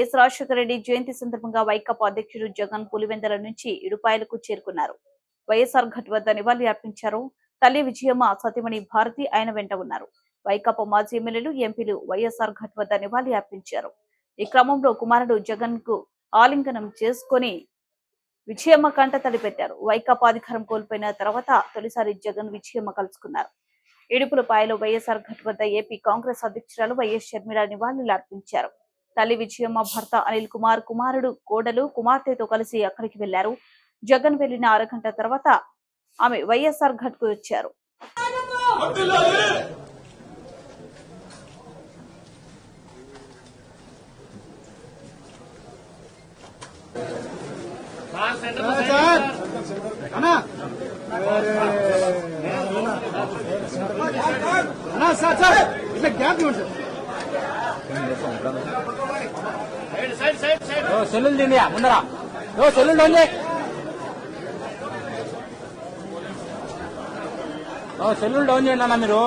YS Rajasekhara Reddy జయంతి సందర్భంగా వైకాపా అధ్యక్షుడు జగన్ పులివెందుల నుంచి ఇడుపాయలకు చేరుకున్నారు. వైఎస్ఆర్ ఘట్ వద్ద నివాళులు అర్పించారు. తల్లి విజయమ్మ, సతీమణి భారతి ఆయన వెంట ఉన్నారు. వైకాపా మాజీ ఎమ్మెల్యేలు, ఎంపీలు వైఎస్ఆర్ ఘట్ వద్ద నివాళులు అర్పించారు. ఈ క్రమంలో కుమారుడు జగన్ కు ఆలింగనం చేసుకుని విజయమ్మ కంట తడిపెట్టారు. వైకాపా అధికారం కోల్పోయిన తర్వాత తొలిసారి జగన్ విజయమ్మ కలుసుకున్నారు. ఇడుపులపాయలో వైఎస్ఆర్ ఘట్ వద్ద ఏపీ కాంగ్రెస్ అధ్యక్షురాలు వైఎస్ షర్మిల నివాళులు అర్పించారు. తల్లి విజయమ్మ, భర్త అనిల్ కుమార్, కుమారుడు, కోడలు, కుమార్తెతో కలిసి అక్కడికి వెళ్లారు. జగన్ వెళ్లిన అరగంట తర్వాత ఆమె వైఎస్ఆర్ ఘట్ కు వచ్చారు. సెల్లులు తిండి ముందరా సెల్లులు డౌన్ చేయండి అన్న మీరు.